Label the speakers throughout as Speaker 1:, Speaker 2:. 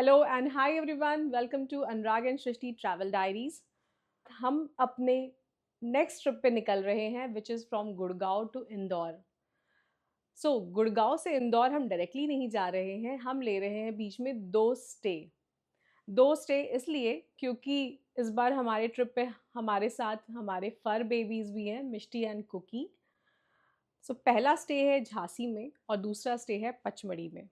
Speaker 1: Hello and hi everyone, welcome to Anurag and Srishti travel diaries. हम अपने next trip पे निकल रहे हैं which is from Gurgaon to Indore. Gurgaon से इंदौर हम डायरेक्टली नहीं जा रहे हैं, हम ले रहे हैं बीच में दो स्टे इसलिए क्योंकि इस बार हमारे ट्रिप पे हमारे साथ हमारे फर बेबीज़ भी हैं, मिष्टी एंड कुकी। पहला स्टे है झांसी में और दूसरा स्टे है पचमढ़ी में।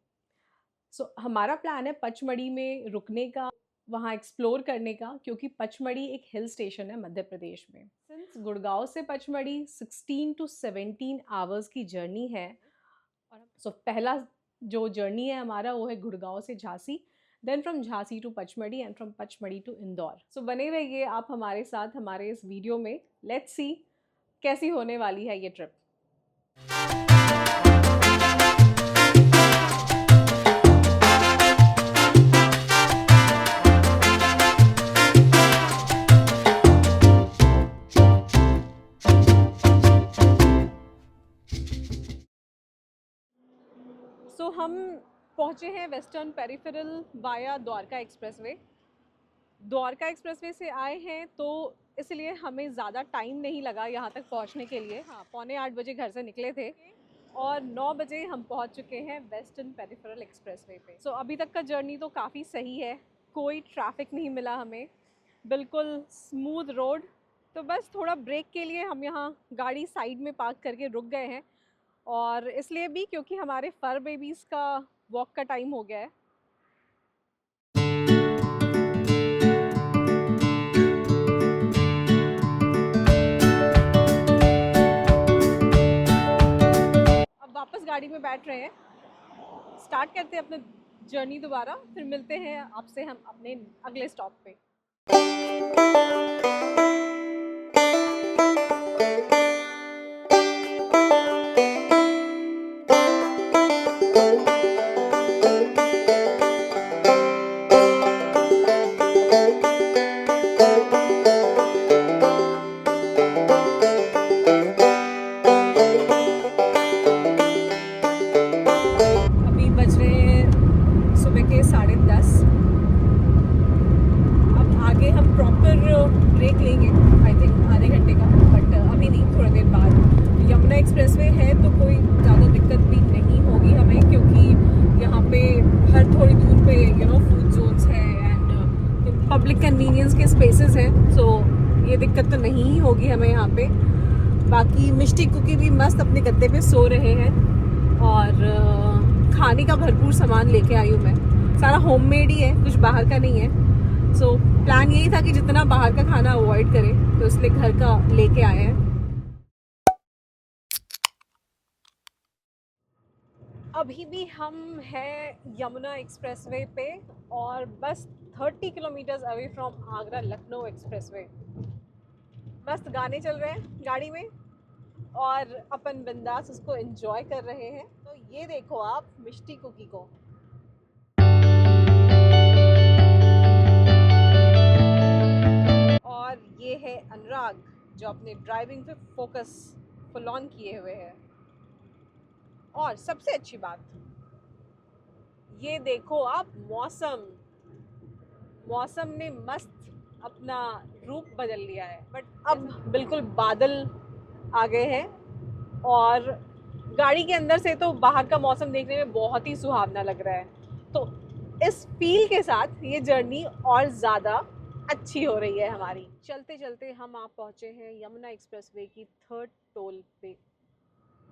Speaker 1: हमारा प्लान है पचमढ़ी में रुकने का, वहाँ एक्सप्लोर करने का, क्योंकि पचमढ़ी एक हिल स्टेशन है मध्य प्रदेश में। सिंस गुड़गांव से पचमढ़ी 16 to 17 आवर्स की जर्नी है। और पहला जो जर्नी है हमारा वो है गुड़गांव से Jhansi, then from Jhansi to Pachmarhi and from Pachmarhi to Indore. बने रहिए आप हमारे साथ हमारे इस वीडियो में। लेट्स सी कैसी होने वाली है ये ट्रिप। हम पहुँचे हैं western peripheral via Dwarka expressway. Dwarka expressway से आए हैं तो इसलिए हमें ज़्यादा टाइम नहीं लगा यहाँ तक पहुँचने के लिए। हाँ, 7:45 घर से निकले थे और 9 बजे हम पहुँच चुके हैं वेस्टर्न पेरिफेरल एक्सप्रेसवे पे। अभी तक का जर्नी तो काफ़ी सही है, कोई ट्रैफिक नहीं मिला हमें, बिल्कुल स्मूथ रोड। तो बस थोड़ा ब्रेक के लिए हम यहाँ गाड़ी साइड में पार्क करके रुक गए हैं, और इसलिए भी क्योंकि हमारे फर बेबीज़ का वॉक का टाइम हो गया है। अब वापस गाड़ी में बैठ रहे हैं, स्टार्ट करते हैं अपना जर्नी दोबारा, फिर मिलते हैं आपसे हम अपने अगले स्टॉप पे। अभी बज रहे हैं सुबह के 10:30। अब आगे हम प्रॉपर ब्रेक लेंगे, आई थिंक आधे घंटे का, बट अभी नहीं, थोड़ी देर बाद। यमुना एक्सप्रेसवे है तो कोई ज़्यादा दिक्कत भी नहीं होगी हमें, क्योंकि यहाँ पे हर थोड़ी दूर पे फूड जोन्स हैं एंड पब्लिक कन्वीनियंस के स्पेसेस हैं। ये दिक्कत तो नहीं ही होगी हमें यहाँ पे। बाकी मिष्टी कुकी भी मस्त अपने गद्दे पे सो रहे हैं, और खाने का भरपूर सामान लेके आई हूँ मैं। सारा होममेड ही है, कुछ बाहर का नहीं है। प्लान यही था कि जितना बाहर का खाना अवॉइड करें, तो इसलिए घर का लेके आए हैं। अभी भी हम हैं यमुना एक्सप्रेसवे पे, और बस 30 kilometres away from Agra Lucknow expressway. मस्त गाने चल रहे हैं गाड़ी में और अपन बिंदास उसको एंजॉय कर रहे हैं। तो ये देखो आप मिष्टी कुकी को। और ये है अनुराग, जो अपने ड्राइविंग पे फोकस फुल ऑन किए हुए है। और सबसे अच्छी बात, ये देखो आप मौसम ने मस्त अपना रूप बदल लिया है। बट अब बिल्कुल बादल आ गए हैं, और गाड़ी के अंदर से तो बाहर का मौसम देखने में बहुत ही सुहावना लग रहा है। तो इस फील के साथ ये जर्नी और ज़्यादा अच्छी हो रही है हमारी। चलते चलते हम आप पहुँचे हैं यमुना एक्सप्रेसवे की 3rd टोल पे।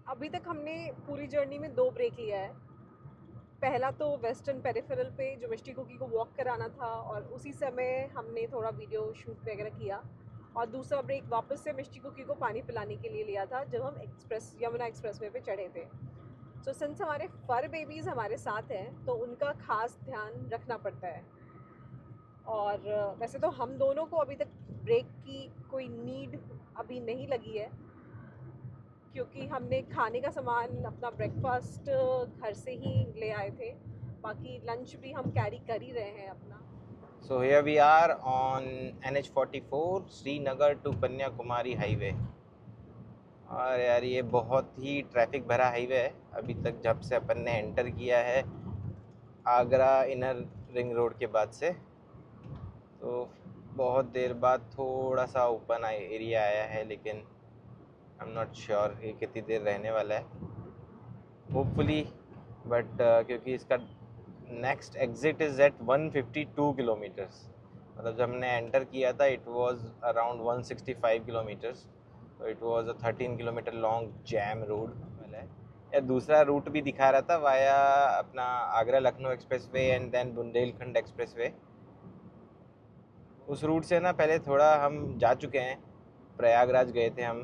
Speaker 1: अभी तक हमने पूरी जर्नी में 2 ब्रेक लिया है। पहला तो वेस्टर्न पेरिफेरल पे जो मिष्टी कुकी को वॉक कराना था, और उसी समय हमने थोड़ा वीडियो शूट वगैरह किया। और दूसरा ब्रेक वापस से मिष्टी कुकी को पानी पिलाने के लिए लिया था, जब हम यमुना एक्सप्रेसवे पे चढ़े थे। सिंस हमारे फर बेबीज़ हमारे साथ हैं, तो उनका खास ध्यान रखना पड़ता है। और वैसे तो हम दोनों को अभी तक ब्रेक की कोई नीड अभी नहीं लगी है, क्योंकि हमने खाने का सामान अपना ब्रेकफास्ट घर से ही ले आए थे। बाकी लंच भी हम कैरी कर ही रहे हैं अपना।
Speaker 2: So here we are on NH44 Srinagar to Kanyakumari highway. और यार ये बहुत ही ट्रैफिक भरा हाईवे है। अभी तक जब से अपन ने एंटर किया है आगरा इनर रिंग रोड के बाद से। तो बहुत देर बाद थोड़ा सा ओपन एरिया आया है, लेकिन आई एम नॉट श्योर ये कितनी देर रहने वाला है, होपफुली। बट क्योंकि इसका next exit is at 152 kilometres, मतलब जब हमने एंटर किया था इट वाज अराउंड 165 किलोमीटर्स, तो it was a 13 kilometre long jam road है। या दूसरा रूट भी दिखा रहा था वाया अपना Agra Lucknow expressway and then Bundelkhand expressway. उस रूट से ना पहले थोड़ा हम जा चुके हैं, प्रयागराज गए थे हम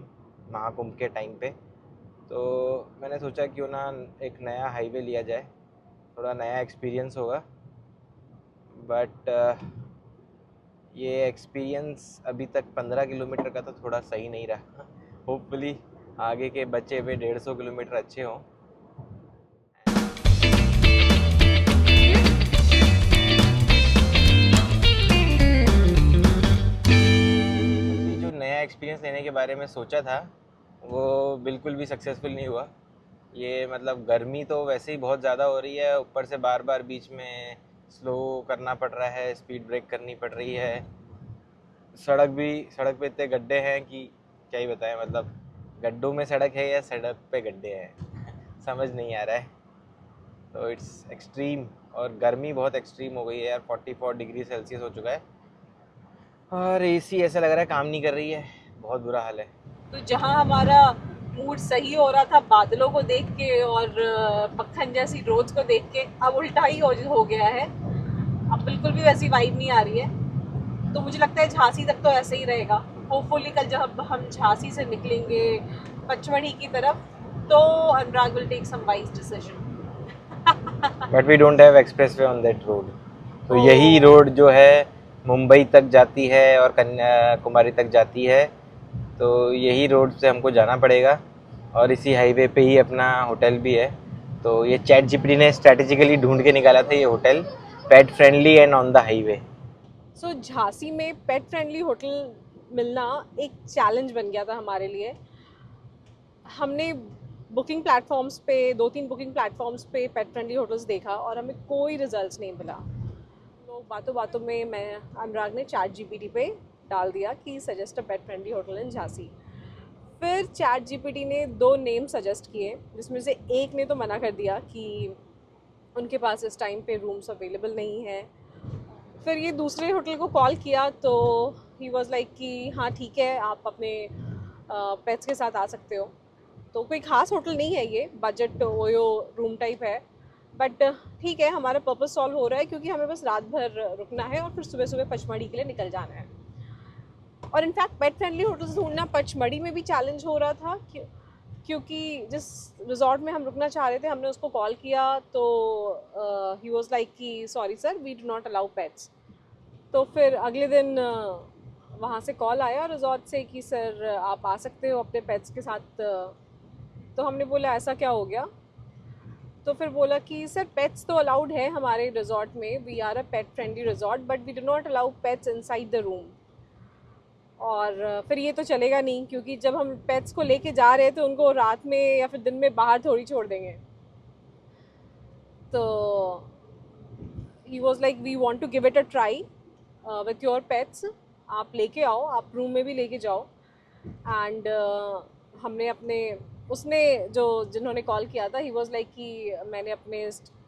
Speaker 2: महाकुंभ के टाइम पे, तो मैंने सोचा क्यों ना एक नया हाईवे लिया जाए, थोड़ा नया एक्सपीरियंस होगा। बट ये एक्सपीरियंस अभी तक 15 किलोमीटर का तो थोड़ा सही नहीं रहा। होपफुली आगे के बचे हुए 150 किलोमीटर अच्छे हों। जो नया एक्सपीरियंस लेने के बारे में सोचा था वो बिल्कुल भी सक्सेसफुल नहीं हुआ। ये मतलब गर्मी तो वैसे ही बहुत ज़्यादा हो रही है, ऊपर से बार बार बीच में स्लो करना पड़ रहा है, स्पीड ब्रेक करनी पड़ रही है। सड़क पे इतने गड्ढे हैं कि क्या ही बताएं, मतलब गड्ढों में सड़क है या सड़क पे गड्ढे हैं समझ नहीं आ रहा है। तो इट्स एक्सट्रीम, और गर्मी बहुत एक्सट्रीम हो गई है यार, 44 डिग्री सेल्सियस हो चुका है, और एसी ऐसा लग रहा है काम नहीं कर रही है, बहुत बुरा हाल है।
Speaker 1: तो जहाँ हमारा मूड सही हो रहा था बादलों को देख के और मक्खन जैसी रोज को देख के, अब उल्टा ही हो गया है। अब बिल्कुल भी वैसी वाइब नहीं आ रही है। तो मुझे लगता है झांसी तक तो ऐसे ही रहेगा। होपफुली कल जब हम झांसी से निकलेंगे पचमढ़ी की तरफ, तो Anurag will take some wise decision.
Speaker 2: But we don't have expressway on that road. तो यही रोड जो है मुंबई तक जाती है और कन्याकुमारी तक जाती है, तो यही रोड से हमको जाना पड़ेगा, और इसी हाईवे पे ही अपना होटल भी है। तो ये चैट जीपीटी ने स्ट्रैटेजिकली ढूंढ के निकाला था ये hotel, pet friendly and on the highway.
Speaker 1: So Jhansi में पेट फ्रेंडली होटल मिलना एक चैलेंज बन गया था हमारे लिए। हमने बुकिंग प्लेटफॉर्म्स पे 2-3 बुकिंग प्लेटफॉर्म्स पे पेट फ्रेंडली होटल्स देखा और हमें कोई रिजल्ट्स नहीं मिला। तो बातों बातों में मैं अनुराग ने चैट जीपीटी पे डाल दिया कि suggest a pet friendly hotel in Jhansi. फिर चैट जीपीटी ने 2 नेम सजेस्ट किए, जिसमें से एक ने तो मना कर दिया कि उनके पास इस टाइम पे रूम्स अवेलेबल नहीं है। फिर ये दूसरे होटल को कॉल किया तो ही वाज लाइक कि हाँ ठीक है, आप अपने पेट्स के साथ आ सकते हो। तो कोई ख़ास होटल नहीं है ये, बजट ओयो रूम टाइप है, बट ठीक है, हमारा पर्पस सॉल्व हो रहा है क्योंकि हमें बस रात भर रुकना है और फिर सुबह सुबह पचमढ़ी के लिए निकल जाना है। और इनफैक्ट पेट फ्रेंडली होटल्स ढूंढना पचमढ़ी में भी चैलेंज हो रहा था, क्योंकि जिस रिजॉर्ट में हम रुकना चाह रहे थे हमने उसको कॉल किया तो ही वाज लाइक कि sorry sir, we do not allow pets. तो फिर अगले दिन वहाँ से कॉल आया रिजॉर्ट से कि सर आप आ सकते हो अपने पेट्स के साथ। तो हमने बोला ऐसा क्या हो गया? तो फिर बोला कि सर पेट्स तो अलाउड है हमारे रिजॉर्ट में, we are a pet friendly resort, but we do not allow pets inside the room. और फिर ये तो चलेगा नहीं, क्योंकि जब हम पेट्स को लेके जा रहे हैं तो उनको रात में या फिर दिन में बाहर थोड़ी छोड़ देंगे। तो he was like we want to give it a try with your pets, आप लेके आओ, आप रूम में भी लेके जाओ। एंड हमने अपने उसने जो जिन्होंने कॉल किया था ही वॉज लाइक कि मैंने अपने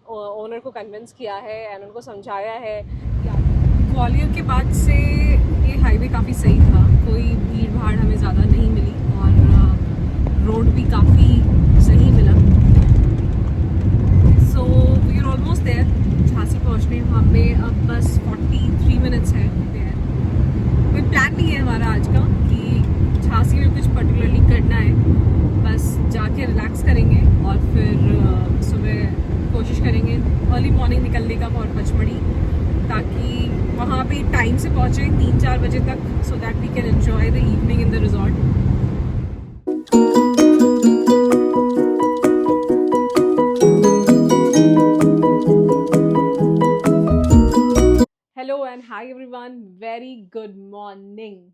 Speaker 1: ओनर को कन्विंस किया है एंड उनको समझाया है। ग्वालियर के बाद से ये हाईवे काफ़ी सही था, कोई भीड़ भाड़ हमें ज़्यादा नहीं मिली और रोड भी काफ़ी सही मिला। So we are almost there, Jhansi पहुँचने हमें अब बस 43 मिनट्स है देयर। कोई प्लान नहीं है हमारा आज का कि झांसी में कुछ पर्टिकुलरली करना है, बस जाके रिलैक्स करेंगे और फिर सुबह कोशिश करेंगे अर्ली मॉर्निंग निकलने का फॉर पचमढ़ी, ताकि वहाँ पे टाइम से पहुँचे 3-4 बजे तक, so that we can enjoy the evening in the resort. Hello and hi everyone, very good morning.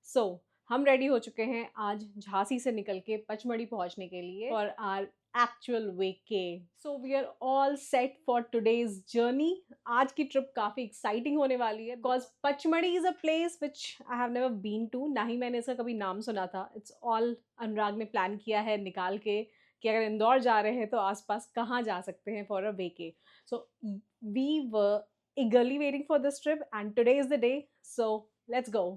Speaker 1: So हम रेडी हो चुके हैं आज झांसी से निकल के पचमढ़ी पहुंचने के लिए for our actual vacay. So we are all set for today's journey. आज की ट्रिप काफ़ी एक्साइटिंग होने वाली है because Pachmarhi is a place which I have never been to, ना ही मैंने इसका कभी नाम सुना था। इट्स ऑल अनुराग ने प्लान किया है निकाल के कि अगर इंदौर जा रहे हैं तो आसपास कहाँ जा सकते हैं for a vacay. So we were eagerly waiting for this trip and today is the day, so let's go.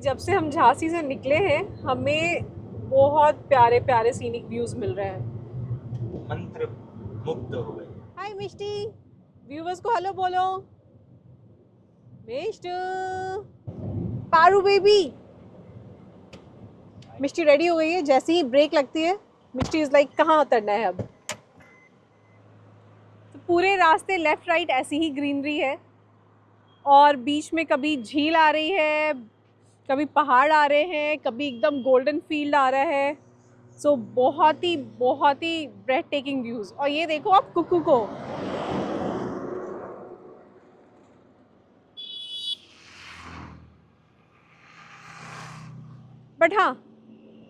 Speaker 1: जब से हम झांसी से निकले हैं हमें बहुत प्यारे प्यारे सीनिक व्यूज मिल रहे हैं।
Speaker 2: मंत्र मुग्ध हो गए।
Speaker 1: हाय मिष्टी, व्यूवर्स को हेलो बोलो। मिष्टी, पारू बेबी। मिष्टी रेडी हो गई है। जैसे ही ब्रेक लगती है मिष्टी इज लाइक कहाँ उतरना है अब। तो पूरे रास्ते लेफ्ट राइट ऐसी ही ग्रीनरी है और बीच में कभी झील आ रही है, कभी पहाड़ आ रहे हैं, कभी एकदम गोल्डन फील्ड आ रहा है। सो बहुत ही ब्रेथ टेकिंग व्यूज। और ये देखो आप कुकू को, बट हाँ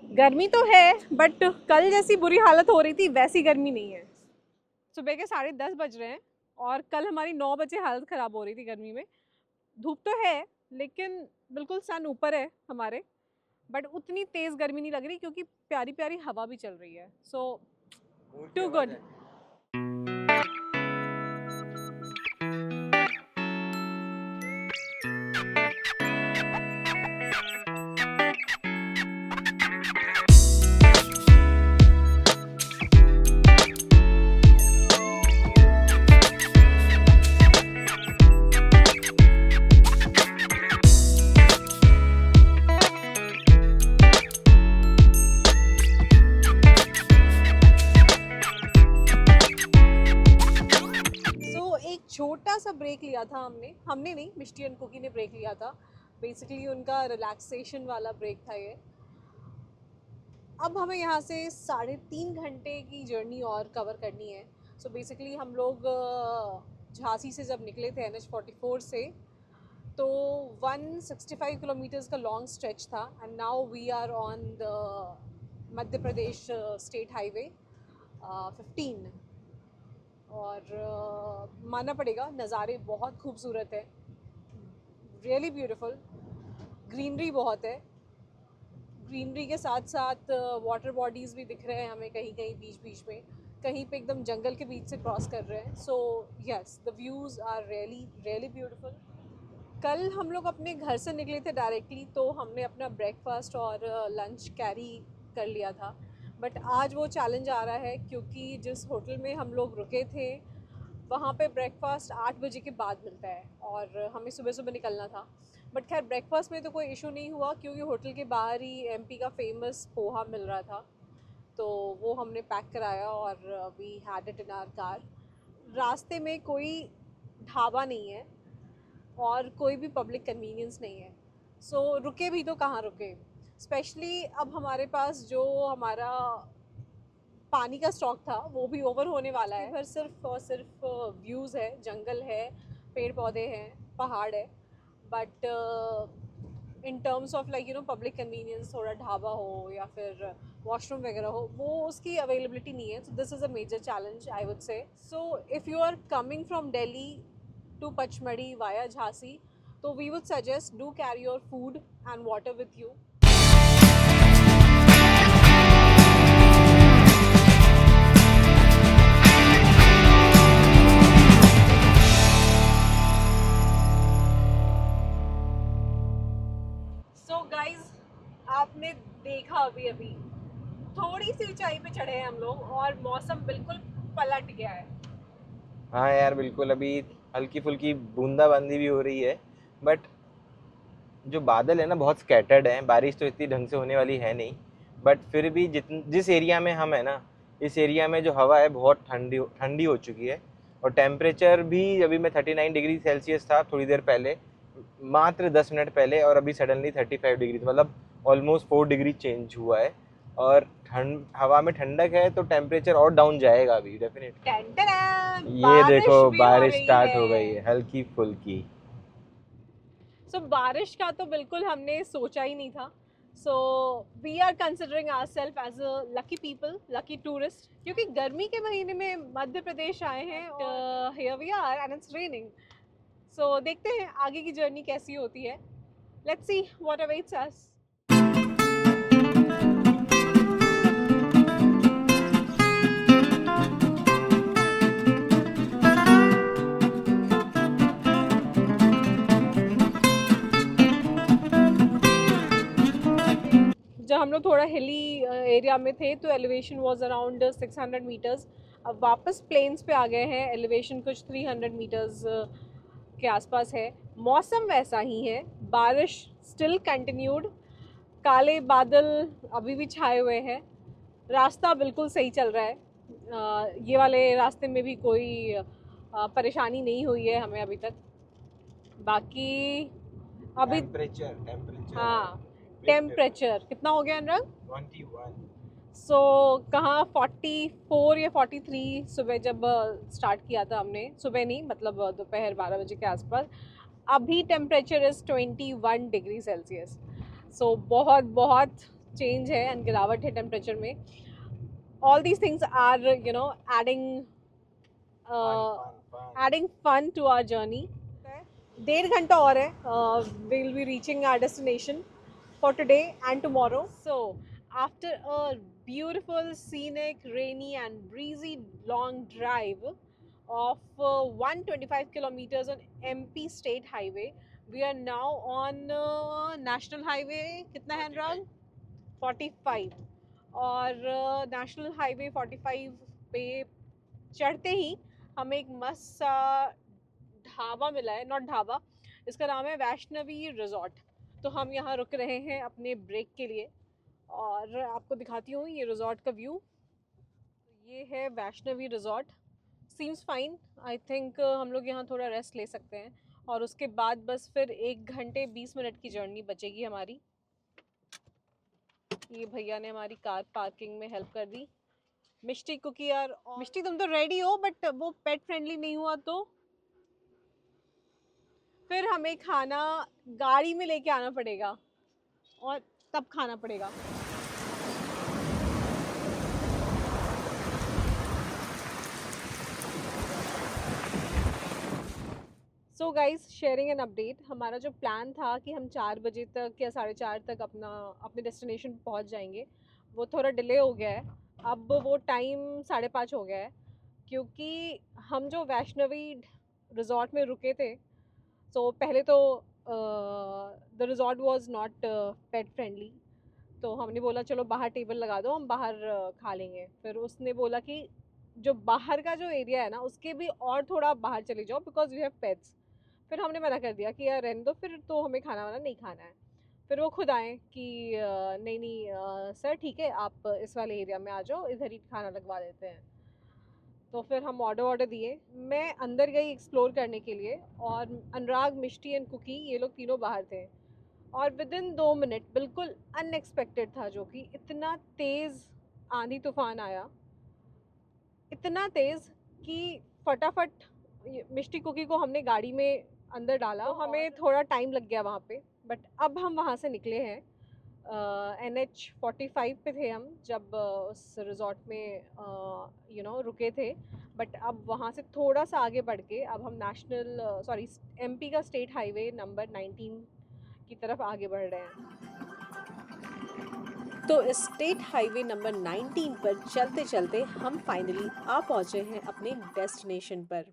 Speaker 1: गर्मी तो है, बट कल जैसी बुरी हालत हो रही थी वैसी गर्मी नहीं है। सुबह के 10:30 बज रहे हैं और कल हमारी 9 बजे हालत ख़राब हो रही थी गर्मी में। धूप तो है लेकिन बिल्कुल सन ऊपर है हमारे, बट उतनी तेज़ गर्मी नहीं लग रही क्योंकि प्यारी प्यारी हवा भी चल रही है। सो टू गुड। छोटा सा ब्रेक लिया था हमने नहीं, मिष्टी एंड कुकी ने ब्रेक लिया था। बेसिकली उनका रिलैक्सेशन वाला ब्रेक था ये। अब हमें यहाँ से 3.5 घंटे की जर्नी और कवर करनी है। सो बेसिकली हम लोग झांसी से जब निकले थे NH44 से तो 165 किलोमीटर्स का लॉन्ग स्ट्रेच था and now we are on the Madhya Pradesh state highway 15। और मानना पड़ेगा नज़ारे बहुत खूबसूरत है, रियली ब्यूटीफुल। ग्रीनरी बहुत है, ग्रीनरी के साथ साथ वाटर बॉडीज़ भी दिख रहे हैं हमें कहीं कहीं बीच में, कहीं पे एकदम जंगल के बीच से क्रॉस कर रहे हैं। So yes, the views are really beautiful. कल हम लोग अपने घर से निकले थे डायरेक्टली, तो हमने अपना ब्रेकफास्ट और लंच कैरी कर लिया था। बट आज वो चैलेंज आ रहा है क्योंकि जिस होटल में हम लोग रुके थे वहाँ पे ब्रेकफास्ट 8 बजे के बाद मिलता है और हमें सुबह निकलना था। बट खैर ब्रेकफास्ट में तो कोई इशू नहीं हुआ क्योंकि होटल के बाहर ही MP का फेमस पोहा मिल रहा था, तो वो हमने पैक कराया और we had it in our car. रास्ते में कोई ढाबा नहीं है और कोई भी पब्लिक कन्वीनियंस नहीं है। सो रुके भी तो कहाँ रुके, स्पेशली अब हमारे पास जो हमारा पानी का स्टॉक था वो भी ओवर होने वाला है। पर सिर्फ और सिर्फ व्यूज़ है, जंगल है, पेड़ पौधे हैं, पहाड़ है, but in terms of like public convenience, थोड़ा ढाबा हो या फिर वॉशरूम वगैरह हो, वो उसकी अवेलेबिलिटी नहीं है। So this is a major challenge I would say. So if you are coming from Delhi to Pachmarhi via Jhansi, तो we would suggest do carry your food and water with you. आपने देखा अभी थोड़ी सी ऊंचाई पे चढ़े हैं हम लोग और मौसम बिल्कुल पलट गया है।
Speaker 2: हाँ यार बिल्कुल, अभी हल्की फुल्की बूंदाबांदी भी हो रही है, बट जो बादल है ना बहुत स्कैटर्ड है। बारिश तो इतनी ढंग से होने वाली है नहीं, बट फिर भी जिस एरिया में हम है ना, इस एरिया में जो हवा है बहुत ठंडी हो चुकी है और टेम्परेचर भी अभी मैं 39 डिग्री सेल्सियस था थोड़ी देर पहले, मात्र 10 मिनट पहले, और अभी सडनली 35 डिग्री, मतलब ऑलमोस्ट 4 डिग्री चेंज हुआ है। और हवा में ठंडक है तो टेम्परेचर और डाउन जाएगा अभी डेफिनेट। ये देखो बारिश स्टार्ट हो गई है हल्की फुल्की।
Speaker 1: सो बारिश का तो बिल्कुल हमने सोचा ही नहीं था। So we are considering ourself as a lucky people, lucky tourist, क्योंकि गर्मी के महीने में मध्य प्रदेश आए हैं और here we are and it's raining. So देखते हैं आगे की जर्नी कैसी होती है। Let's see what awaits us. जब हम लोग थोड़ा हिली एरिया में थे तो एलिवेशन वाज अराउंड 600 मीटर्स। अब वापस प्लेन्स पे आ गए हैं, एलिवेशन कुछ 300 मीटर्स के आसपास है। मौसम वैसा ही है, बारिश स्टिल कंटिन्यूड, काले बादल अभी भी छाए हुए हैं। रास्ता बिल्कुल सही चल रहा है, ये वाले रास्ते में भी कोई परेशानी नहीं हुई है हमें अभी तक। बाकी अभी
Speaker 2: टेम्परेचर
Speaker 1: हाँ, टेम्परेचर कितना हो गया अनुराग?
Speaker 2: 21।
Speaker 1: सो कहाँ 44 या 43 सुबह जब स्टार्ट किया था हमने, सुबह नहीं मतलब दोपहर 12 बजे के आसपास, अभी temperature is 21 degree Celsius. So बहुत बहुत चेंज है एंड गिरावट है टेम्परेचर में। All these things are you know adding fun to our journey. 1.5 घंटा और है, we will be reaching our destination for today and tomorrow. So after a beautiful, scenic, rainy and breezy long drive of 125 kilometers on MP State Highway, we are now on National Highway कितना है अनुराग? 45। और National Highway 45 पे चढ़ते ही हमें एक मस्त सा ढाबा मिला है, नॉट ढाबा, इसका नाम है वैष्णवी रिजॉर्ट। तो हम यहाँ रुक रहे हैं अपने ब्रेक के लिए और आपको दिखाती हूँ ये रिजॉर्ट का व्यू। ये है Vaishnavi resort, seems fine. I think हम लोग यहाँ थोड़ा रेस्ट ले सकते हैं और उसके बाद बस फिर 1 घंटे 20 मिनट की जर्नी बचेगी हमारी। ये भैया ने हमारी कार पार्किंग में हेल्प कर दी। मिष्टी कुकी यार, मिष्टी तुम तो रेडी हो बट वो पेट फ्रेंडली नहीं हुआ तो फिर हमें खाना गाड़ी में लेके आना पड़ेगा और तब खाना पड़ेगा। So guys, sharing an update, हमारा जो प्लान था कि हम 4 बजे तक या 4:30 तक अपने डेस्टिनेशन पहुंच जाएंगे, वो थोड़ा डिले हो गया है। अब वो टाइम 5:30 हो गया है, क्योंकि हम जो वैष्णवी रिजॉर्ट में रुके थे, तो पहले तो the resort was not pet friendly, तो हमने बोला चलो बाहर टेबल लगा दो, हम बाहर खा लेंगे। फिर उसने बोला कि जो बाहर का जो एरिया है ना, उसके भी और थोड़ा बाहर चले जाओ बिकॉज वी हैव पेट्स। फिर हमने मना कर दिया कि यार रहने दो, फिर तो हमें खाना वाना नहीं खाना है। फिर वो खुद आए कि नहीं नहीं सर ठीक है, आप इस वाले एरिया में आ जाओ, इधर ही खाना लगवा देते हैं। तो फिर हम ऑर्डर दिए, मैं अंदर गई एक्सप्लोर करने के लिए और अनुराग, मिष्टी एंड कुकी ये लोग तीनों बाहर थे। और विद इन 2 मिनट बिल्कुल अनएक्सपेक्टेड था, जो कि इतना तेज़ आंधी तूफान आया, इतना तेज़ कि फटाफट मिष्टी कुकी को हमने गाड़ी में अंदर डाला। तो हमें थोड़ा टाइम लग गया वहाँ पे, बट अब हम वहाँ से निकले हैं। NH45 पे थे हम जब उस रिज़ॉर्ट में रुके थे, बट अब वहाँ से थोड़ा सा आगे बढ़ के अब हम MP का स्टेट हाईवे नंबर 19 की तरफ आगे बढ़ रहे हैं। तो इस स्टेट हाईवे नंबर 19 पर चलते चलते हम फाइनली आ पहुँचे हैं अपने डेस्टिनेशन पर।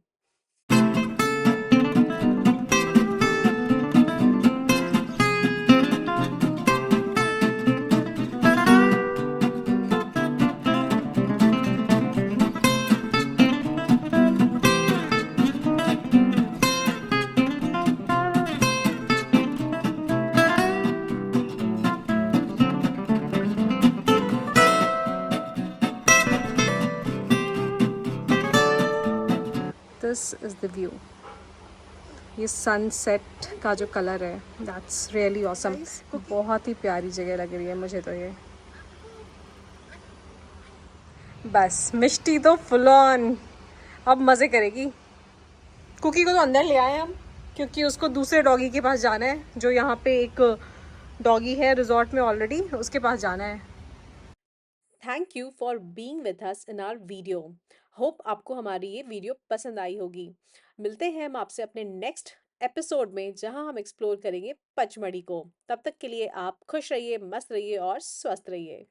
Speaker 1: तो दिस इज़ द व्यू। ये सनसेट का जो कलर है दैट्स रियली ऑसम। बहुत ही प्यारी जगह लग रही है मुझे तो ये। बस मिष्टी तो फुल ऑन अब मज़े करेगी। कुकी को तो अंदर ले आए हम, क्योंकि उसको दूसरे डॉगी के पास जाना है, जो यहाँ पे एक डॉगी है रिजॉर्ट में ऑलरेडी, उसके पास जाना है। Thank you for being with us in our video. Hope आपको हमारी ये वीडियो पसंद आई होगी। मिलते हैं हम आपसे अपने नेक्स्ट एपिसोड में, जहां हम एक्सप्लोर करेंगे पचमढ़ी को। तब तक के लिए आप खुश रहिए, मस्त रहिए और स्वस्थ रहिए।